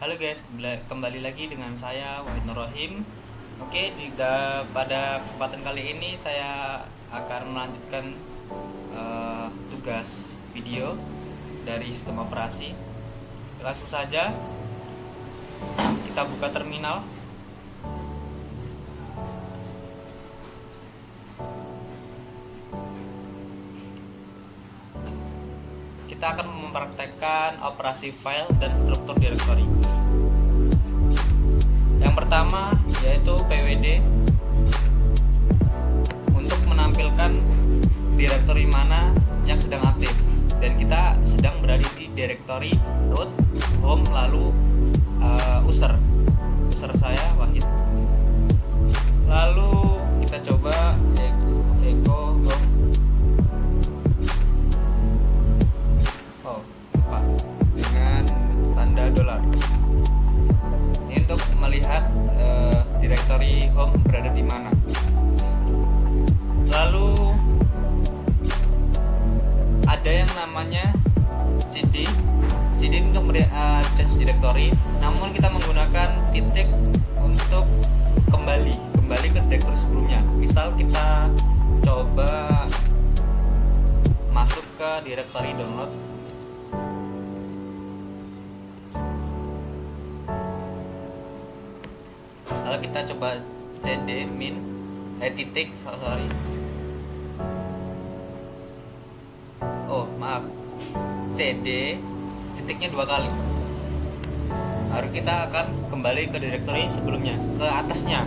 Halo guys, kembali lagi dengan saya Wahid Nur Rohim. Oke, pada kesempatan kali ini saya akan melanjutkan tugas video dari sistem operasi. Langsung saja kita buka terminal. Kita akan mempraktekkan operasi file dan struktur directory. Yang pertama yaitu pwd untuk menampilkan directory mana yang sedang aktif, dan kita sedang berada di directory root, home, lalu user saya Wahid. Lalu kita coba echo home. Lupa, dengan tanda dolar. Ini untuk melihat directory home berada di mana. Lalu ada yang namanya cd untuk change directory, namun kita menggunakan titik untuk kembali ke directory sebelumnya. Misal kita coba masuk ke directory download. Lalu kita coba cd min titik cd titiknya 2 kali, baru kita akan kembali ke directory sebelumnya, ke atasnya.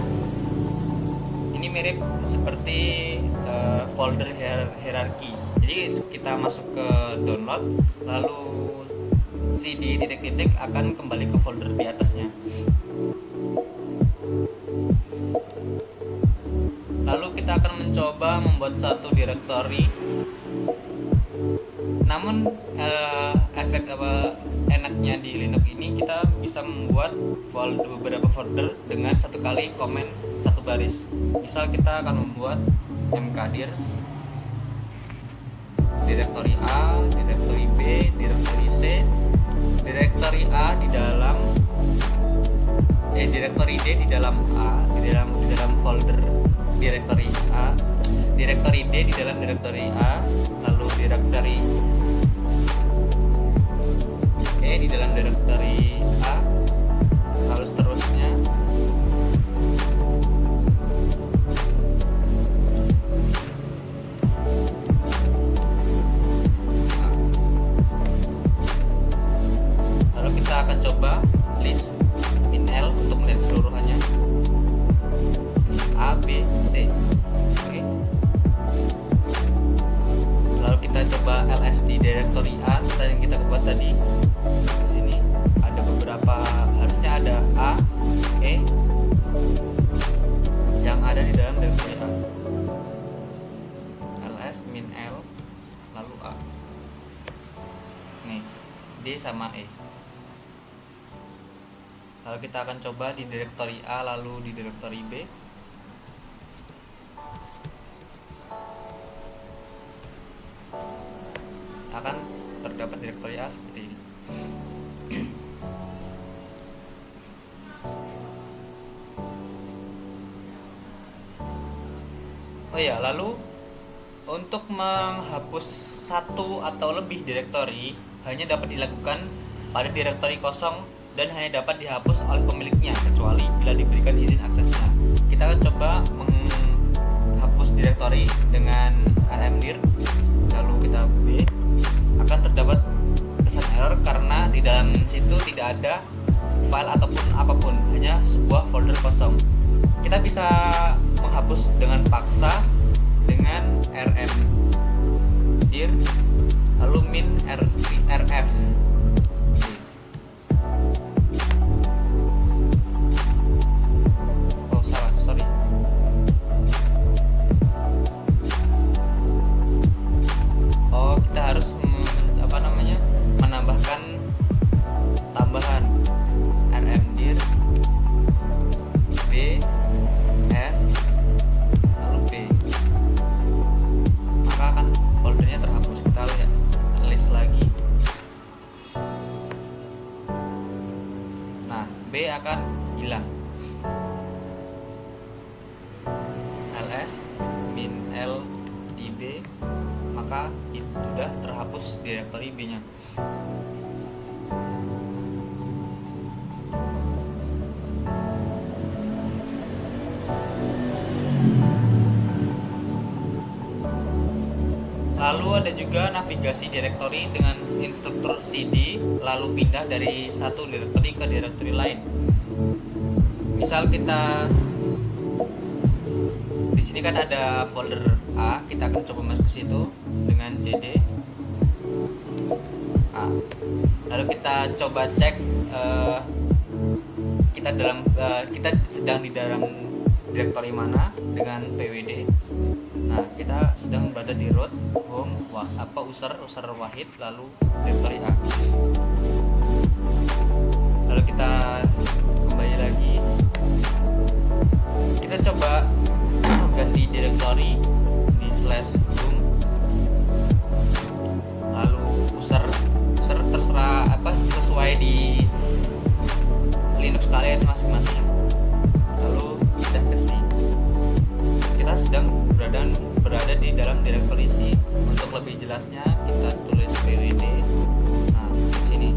Ini mirip seperti folder hierarki. Jadi kita masuk ke download, lalu cd titik-titik akan kembali ke folder di atasnya. Lalu kita akan mencoba membuat satu directory. Namun enaknya di Linux ini kita bisa membuat beberapa folder dengan satu kali komen satu baris. Misal kita akan membuat mkdir directory A, directory B, directory C, directory A di dalam directory D di dalam A, di dalam folder directory A, directory D di dalam directory A, lalu directory E di dalam directory A, lalu seterusnya. Lalu kita akan coba list in L untuk melihat keseluruhannya. A, B, C. Oke. Lalu kita coba ls di directory A yang kita buat tadi. Di sini ada beberapa, harusnya ada A, E yang ada di dalam directory A. ls min L lalu A. Nih, D sama E. Lalu kita akan coba di directory A lalu di directory B. Akan terdapat directory A seperti ini. Oh ya, lalu untuk menghapus satu atau lebih directory hanya dapat dilakukan pada directory kosong dan hanya dapat dihapus oleh pemiliknya kecuali bila diberikan izin aksesnya. Kita akan coba menghapus directory dengan rmdir, lalu kita B. Akan terdapat pesan error karena di dalam situ tidak ada file ataupun apapun, hanya sebuah folder kosong. Kita bisa menghapus dengan paksa dengan rmdir lalu min rf. Kita harus menambahkan tambahan rmdir b f lalu b, maka akan foldernya terhapus. Kita lihat list lagi. B akan hilang. ls min l di B, maka sudah terhapus direktori B nya. Lalu ada juga navigasi direktori dengan instruktur cd, lalu pindah dari satu direktori ke direktori lain. Misal kita di sini kan ada folder A, kita akan coba masuk ke situ dengan cd A. Lalu kita coba cek kita sedang di dalam direktori mana dengan pwd. Nah, kita sedang berada di root home user wahid, lalu direktori A. Lalu kita kembali lagi, kita coba ganti direktori di /home, lalu user terserah sesuai di Linux kalian masing-masing. Lalu kita ke C, kita sedang berada di dalam direktori C. Untuk lebih jelasnya kita tulis pwd. Nah, di sini.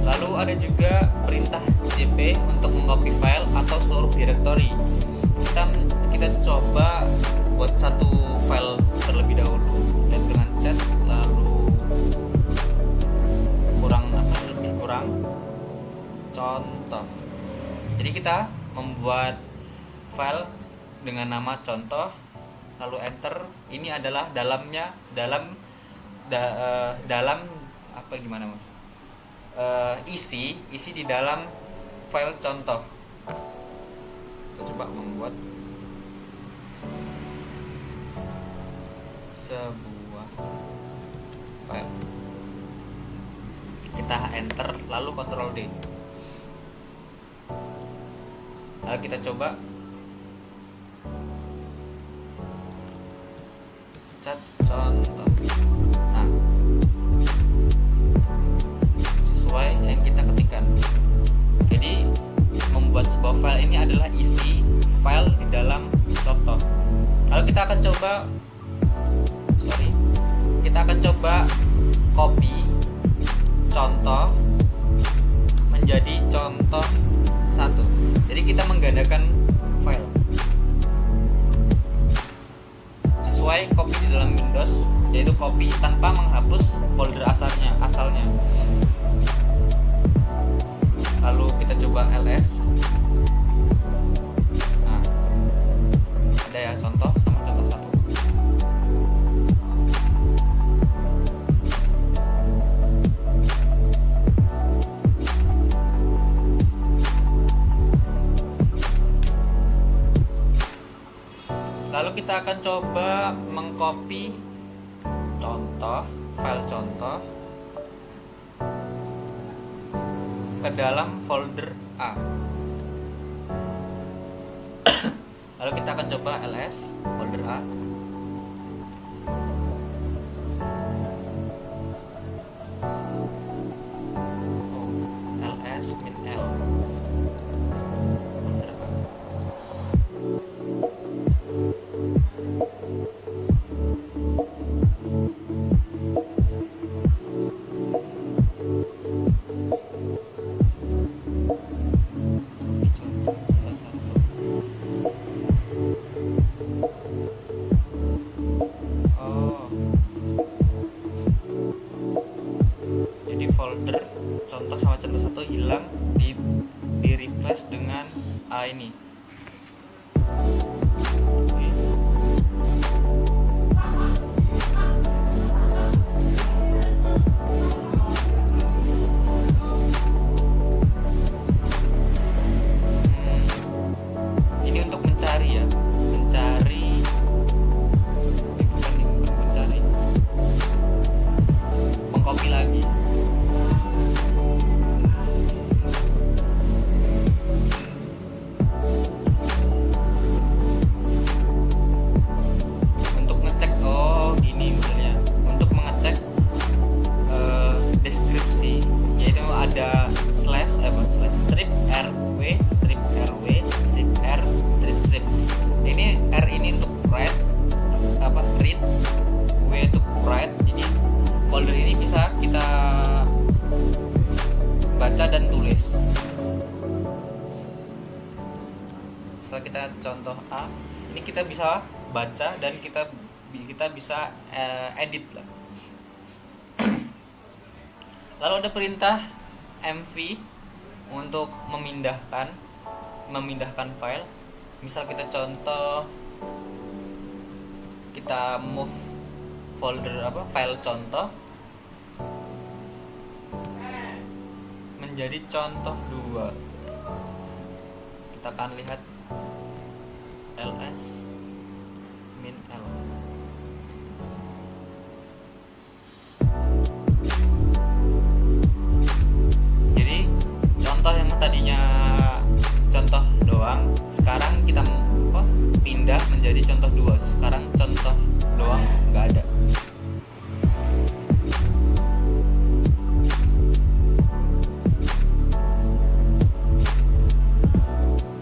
Lalu ada juga perintah cp untuk mengcopy file atau seluruh direktori. Kita coba buat satu file terlebih dahulu dengan cat, lalu kurang contoh. Jadi kita membuat file dengan nama contoh, lalu enter. Ini adalah dalam isi di dalam file contoh. Kita coba membuat sebuah file. Kita enter lalu Ctrl D. Lalu kita coba cat contoh. Nah, sesuai yang kita ketikkan. Jadi membuat sebuah file ini adalah isi file di dalam contoh. Lalu kita akan coba copy contoh menjadi contoh 1. Jadi kita menggandakan file sesuai copy di dalam Windows, yaitu copy tanpa menghapus folder asalnya. Lalu kita coba ls. Nah, ada ya contoh sama contoh 1. Lalu kita akan coba mengcopy file contoh ke dalam folder A. Lalu kita akan coba ls folder A. ls min l folder A. bisa baca dan kita bisa edit lah. Lalu ada perintah mv untuk memindahkan file. Misal kita contoh, kita move file contoh menjadi contoh 2. Kita akan lihat ls min l. Jadi contoh yang tadinya contoh doang, sekarang kita pindah menjadi contoh 2. Sekarang contoh doang nggak ada.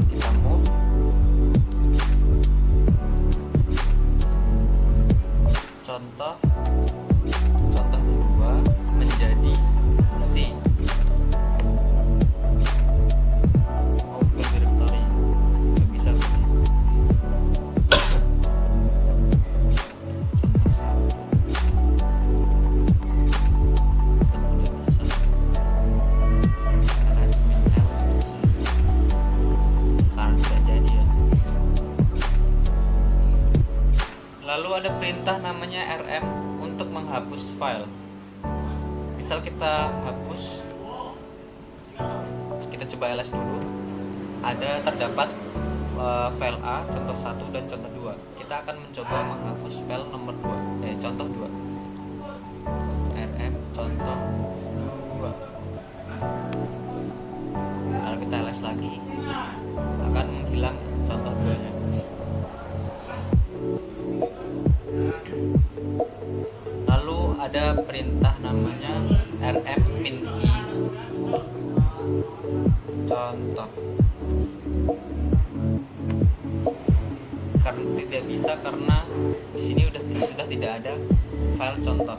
Kita move contoh 2 menjadi C. Open directory nggak bisa. Lalu ada perintah namanya rm untuk menghapus file. Misal kita hapus, kita coba ls dulu. Ada terdapat file A contoh 1 dan contoh 2. Kita akan mencoba menghapus file nomor 2, contoh 2. rm contoh 2. Kalau kita ls lagi, akan menghilang contoh 2-nya. Lalu ada perintah namanya rm min i contoh. Karena tidak bisa, karena di sini sudah tidak ada file contoh.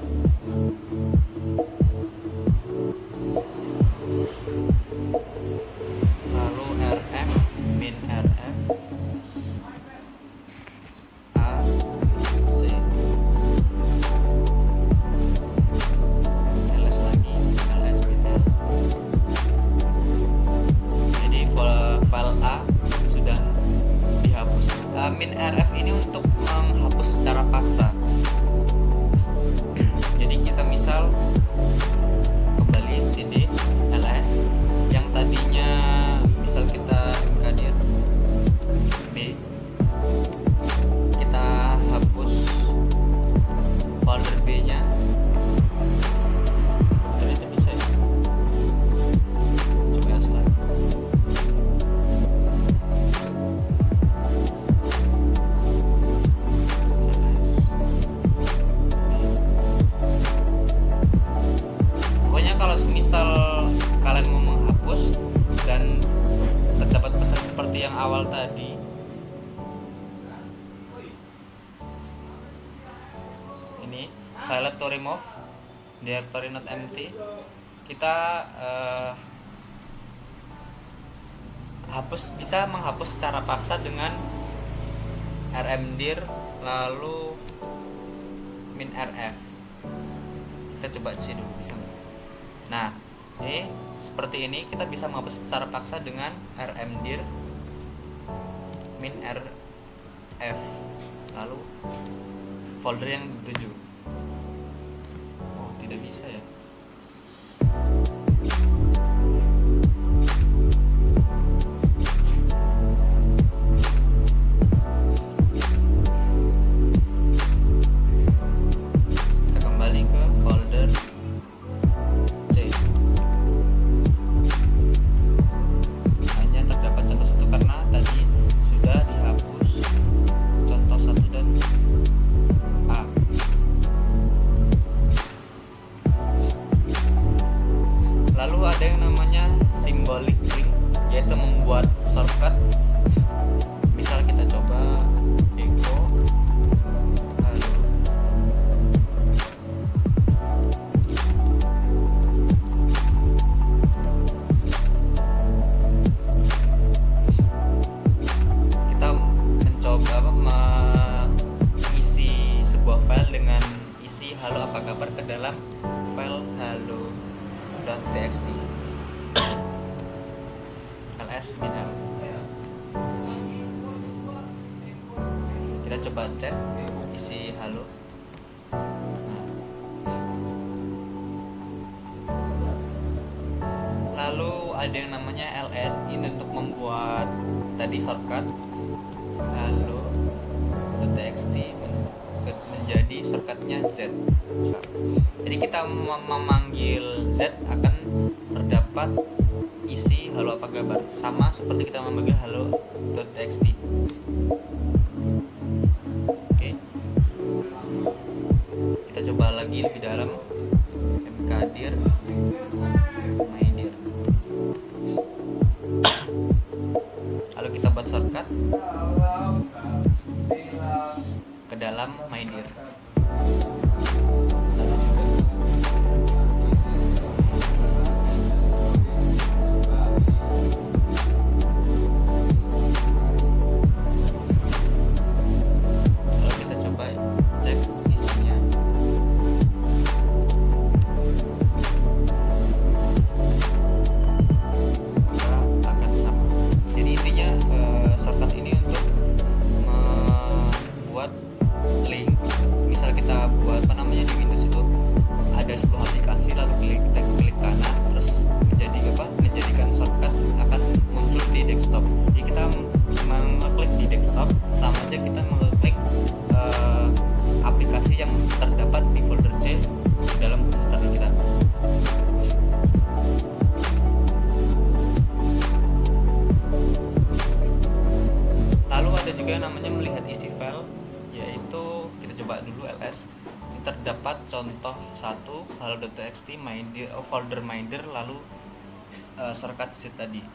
Lalu rm min rf a c ls lagi, ls min r. Jadi file a sudah dihapus. Min rf ini untuk menghapus secara paksa. Jadi kita misal kembali cd ls yang tadinya misal kita mengkadir b, kita hapus folder b nya. Ternyata bisa ya. Coba ls lagi. Pokoknya kalau semisal kalian mau menghapus dan terdapat pesan seperti yang awal tadi, ini file to remove directory not empty, kita bisa menghapus secara paksa dengan rmdir lalu min rf. Kita coba cek dulu bisa nggak? Nah, ini seperti ini kita bisa menghapus secara paksa dengan rmdir min rf lalu folder yang dituju. Oh, tidak bisa ya. Kita kembali ke folder C. Hanya terdapat contoh 1 karena tadi sudah dihapus contoh 1 dan A. tergambar ke dalam file hello.txt ls-l. Kita coba cek isi halo. Nah. Lalu ada yang namanya ln, ini untuk membuat tadi shortcut hello.txt menjadi shortcutnya z. Jadi kita memanggil z akan terdapat isi halo apa kabar, sama seperti kita memanggil hello.txt. Oke, kita coba lagi lebih dalam, mkdir mydir. Lalu kita buat shortcut ke dalam mydir. Lalu kita coba cek isinya. Akan sama. Jadi intinya shortcut ini untuk membuat link. Misal kita buat di Windows itu ada sebuah aplikasi, lalu kita klik kanan, terus menjadikan shortcut akan muncul di desktop. Jadi kita mengklik di desktop sama aja kita mengklik aplikasi yang terdapat di folder C dalam komputer kita. Lalu ada juga yang namanya melihat isi file, yaitu kita coba dulu ls. Ini terdapat contoh 1 hello.txt folder mydir, lalu shortcut z tadi.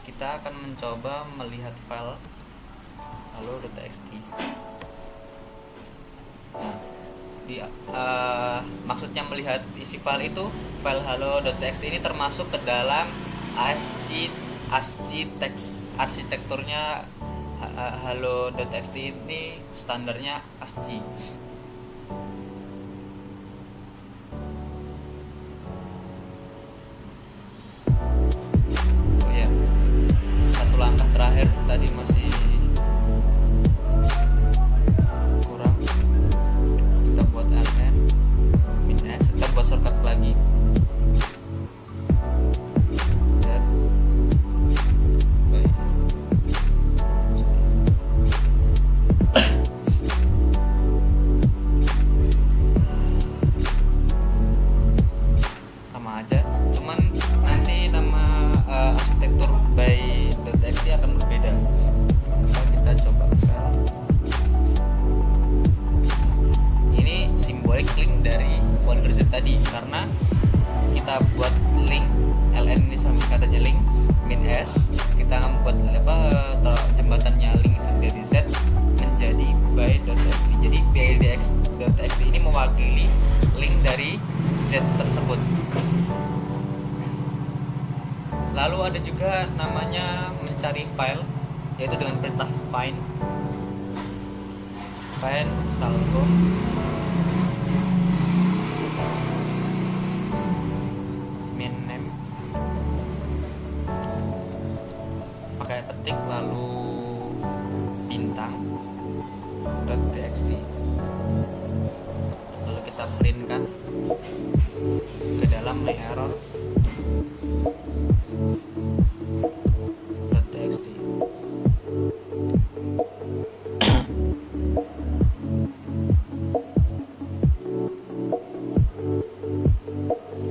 Kita akan mencoba melihat file hello.txt. Nah, maksudnya melihat isi file itu, file hello.txt ini termasuk ke dalam arsitekturnya hello.txt ini standarnya ASCII. Oh ya, satu langkah terakhir tadi masih kurang. Kita buat ln -s, kita buat shortcut lagi z. Sama aja, cuman nanti nama arsitektur by .txt akan berbeda. Misal kita coba file, ini simbolik link dari folder z tadi, karena kita buat link ln ini sama katanya link -s, kita membuat jembatannya link itu dari z menjadi by.txt. Jadi by.txt ini mewakili link dari z tersebut. Lalu ada juga namanya mencari file, yaitu dengan perintah find salcom main name, pakai petik lalu bintang .txt, lalu kita printkan ke dalam my error .txt.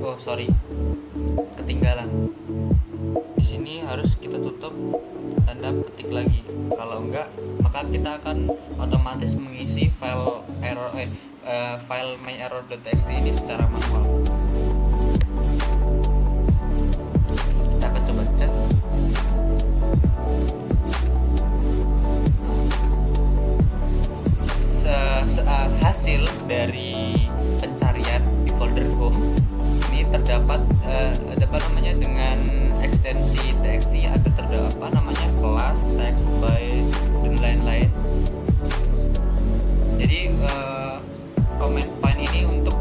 Oh sorry, ketinggalan. Di sini harus kita tutup tanda petik lagi. Kalau enggak, maka kita akan otomatis mengisi file myerror.txt ini secara manual. Kita akan coba cek. Hasil dari pencarian di folder home ini terdapat dengan ekstensi txt, ada terdapat kelas, text, by, dan lain-lain. Jadi command find ini untuk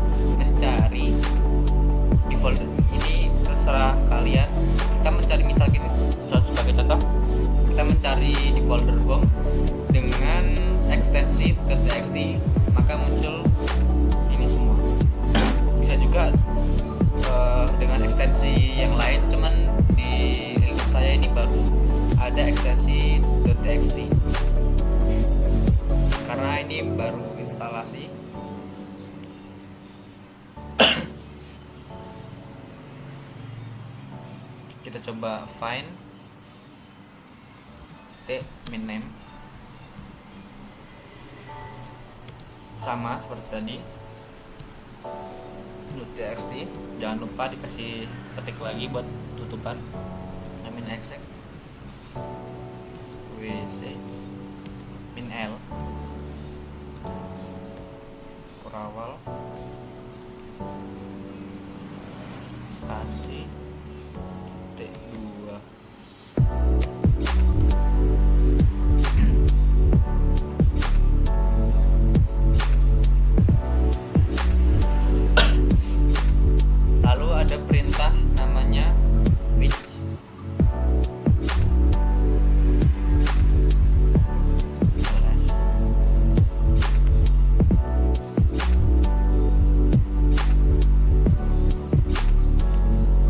baru instalasi. Kita coba find min name sama seperti tadi .txt, jangan lupa dikasih ketik lagi buat tutupan. Min exec wc min l kurawal spasi T2. Lalu ada perintah namanya which.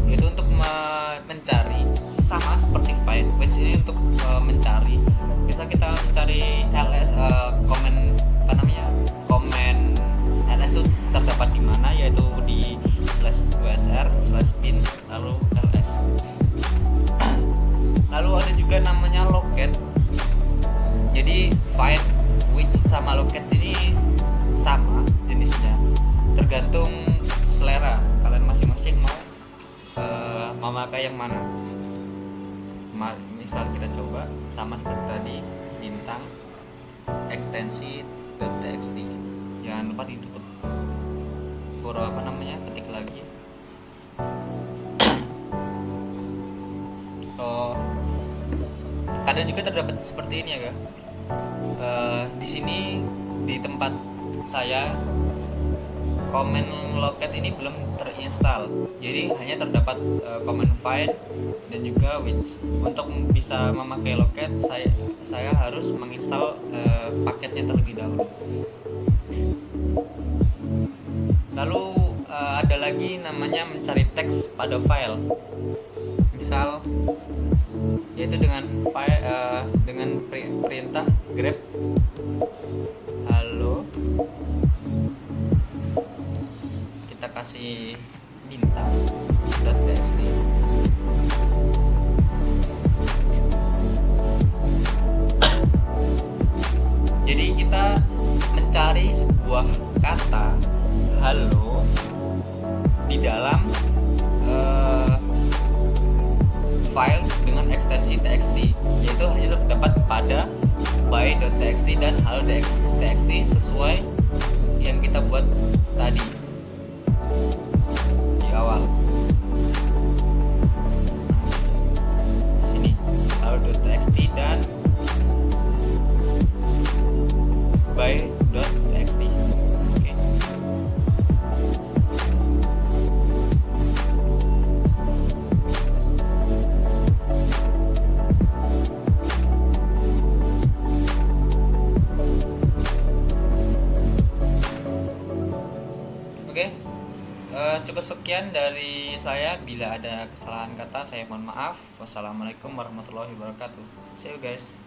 Itu untuk mencari, sama seperti find. Which ini untuk mencari. Bisa kita mencari ls, komen apa namanya, komen ls itu terdapat di mana, yaitu di /usr/bin lalu ls. Lalu ada juga namanya locate. Jadi find, which sama locate ini sama jenisnya, tergantung selera kalian masing-masing mau memakai yang mana. Misal kita coba sama seperti tadi, bintang ekstensi .txt, jangan lupa ditutup apa namanya, ketik lagi. Kadang juga terdapat seperti ini ya kak. Di sini di tempat saya komen locate ini belum terinstall, jadi hanya terdapat komen find dan juga which. Untuk bisa memakai locate saya harus menginstal paketnya terlebih dahulu. Lalu ada lagi namanya mencari teks pada file, misal yaitu dengan perintah grep halo, kita kasih bintang .txt. Jadi kita mencari sebuah kata halo di dalam file dengan ekstensi txt, yaitu hanya terdapat pada by.txt dan halo.txt sesuai yang kita buat tadi di awal. Sini halo.txt dan by.txt. Oke. Oke, cukup sekian dari saya. Bila ada kesalahan kata, saya mohon maaf. Wassalamualaikum warahmatullahi wabarakatuh. See you guys.